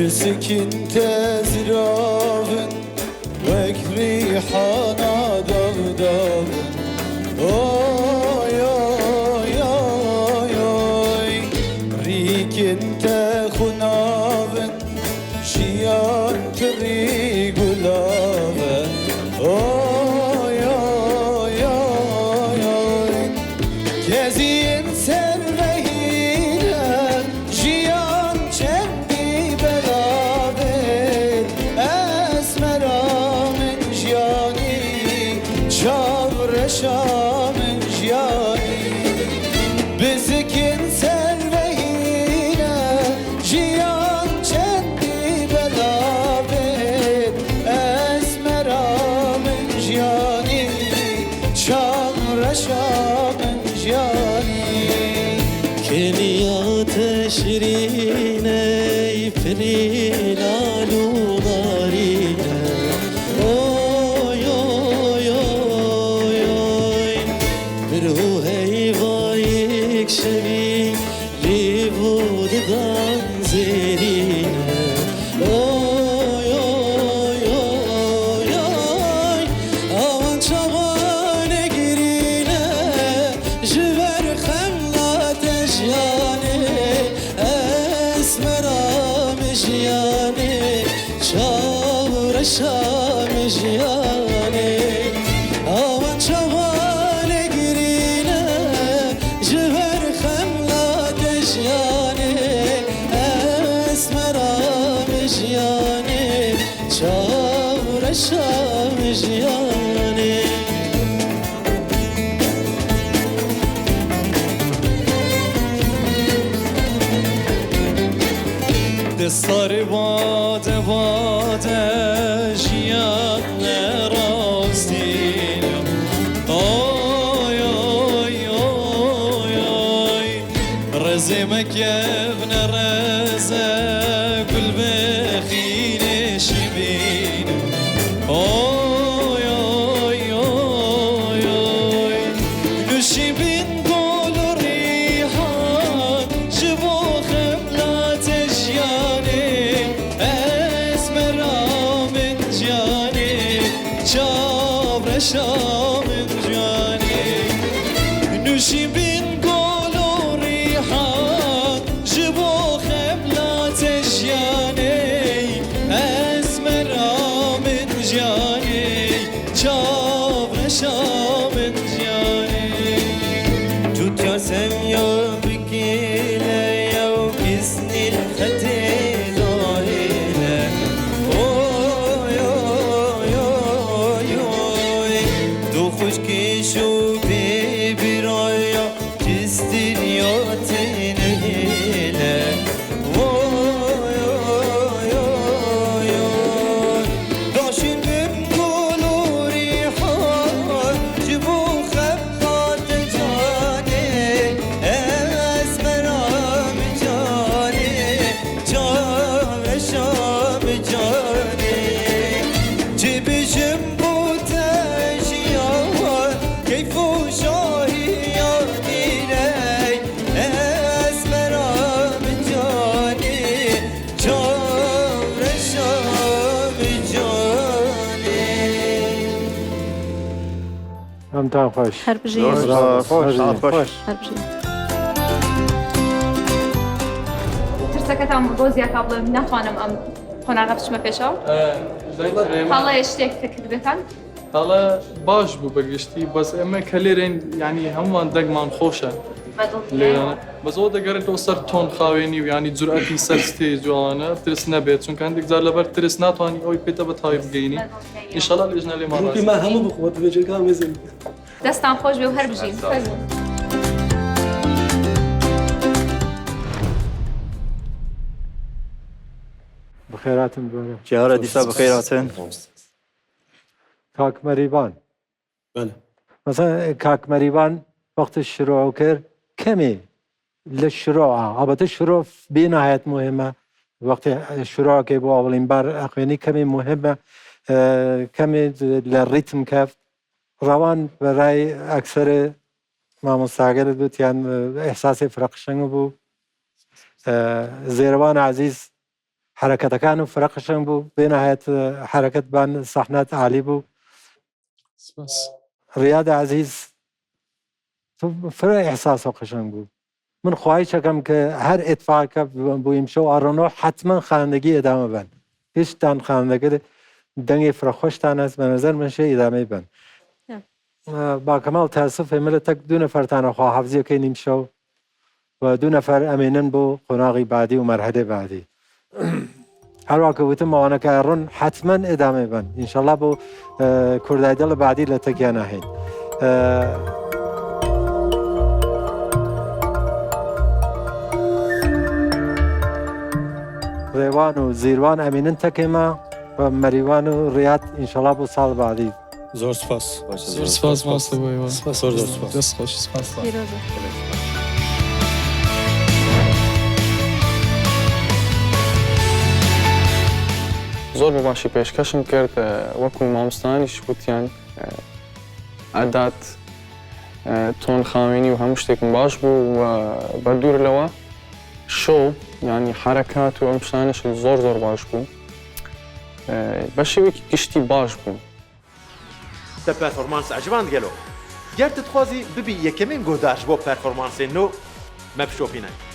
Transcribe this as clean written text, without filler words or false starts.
بسكن تزرافن وك ريحانا دغدغ اوي اوي اوي اوي ريكن تخنافن شيان تري قلافن اوي اوي اوي اوي كزين سربهينا جيان چندی بلابد اسمرا من جیانی چاورشا من جیانی بزکن سربهینا جیان چندی بلابد اسمرا من جیانی چاورشا من جیانی كليات شيرينة فرينا لونارينا اوي اوي اوي اوي برو هيفايك شبي ليفود دانزيرينا اوي اوي اوي اوي اوان شوان جرينا جبر خملات جياني اسمرا مجياني شاور شام جياني اوان شوان جرينا جبر خملات جياني اسمرا مجياني شاور شام جياني دستار باد باد جیان راستین آی آی آی آی رزمک ابن رزه گل بخین شبین آی آی آی آی نوشی بین گل و ریحان جبو خملات جیانی اسمرا من جیانی چابر شام جیانی نوشی بین گل و ریحان جبو خملات جیانی اسمرا من جیانی چابر شام جیانی توت يا سميا بكيلة يا وكسن الختيل عيلة اوي اوي اوي اوي دو خوشكي شو برايا جستن يا تنهيلة اوي اوي اوي اوي داشين بمقول ريحان جبو خبطات جاني اسمرا مجاني جام شام جاني جيبي جنبو تشيا كيف شاهي يا ديني اسمرا مجاني جام شام جاني هم تا خوش هربجي خوش هربجي ترسەکەتان بۆزیاکە بڵێم ناتوانم ئەم قۆناغە بچمە پێشەوە هەڵە شتێک فکر بێتان هلا باش بو بگشتی بس اما کلیرین یعنی همان دگمان خوشه لیرانه بس او دگرت او سر تون خاوینی و یعنی جرأتی سرستی جوانا ترس نبید چون که عندك زار لبر ترس ناتوانی اوی پیتا بتهایی بگینی انشالله لیجنه لی ما روحي ما همو بخوات بيجي كام يزن دەستان خۆش بێ و هەربژین بخيرات مبارك جهارة ديسا بخيراتين كاك مريبان بله مثلا كاك مريبان وقت الشروع كر كمي للشروع البته الشروع بنهایت مهمه وقت الشروع که با اولین بار اخوانی کمی مهمه کمی للریتم کفت روان برای اکثر ما مستعجل بود یعنی احساس فرقشنگ بود زیروان عزیز حرکتەکان و فرەقشن بوو بێنهایەت حرەکەت بان سەحنەت عالی بوو سپاس ڕیاد عەزیز فرە ئیحساس و قشنگ بوو من خواهشەکەم کە هەر ئێتفاقەکە بوویم شەو ئاڕۆنەوە حتمما خوێندەگی ئێدامە بن هیچتان خوێندەگە دەنگی فرەخۆشتان هەست بە نەزەر من شێ ئیدامەی بن با کەماڵ تاسف ئێمە لە تەک دوو نەفەرتانە خواحافزیەکەی نیم شەو و دوو نەفەر ئەمێنن بۆ قۆناغی بعدی و مەرحەلەی بعدی هەروە کە وتم ئەوانەکە ڕۆن حتمما ئێدامەی بن ئینشەڵا بۆ کوردای دڵ بعدی لە تەکیان ناهێن ڕێوان و زیروان ئەمێنن تەکێمە و مەریوان و ڕیات ئینشەڵا بۆ ساڵ بعدی زۆر سپاس زۆر سپاس ماستە بۆیەوە زۆر سپاس دەست خۆش سپاس پیرۆزە. زۆر بە باشی پێشکەشم کرد وەکو مامۆستایانیش گوتیان عەدات تۆن خاوێنی و هەموو شتێکم باش بوو و بەردوور لەوە شۆ ینی حرەکات و ئەم شتانەش زۆر زۆر باش بوو بە شێوەیەکی گشتی باش بوو تا پەرفۆرمانس عجبان گەلۆ گەر تتخوازی ببی یەکەمین گۆداش بۆ پەرفۆرمانسێ نۆ مە بشۆپینە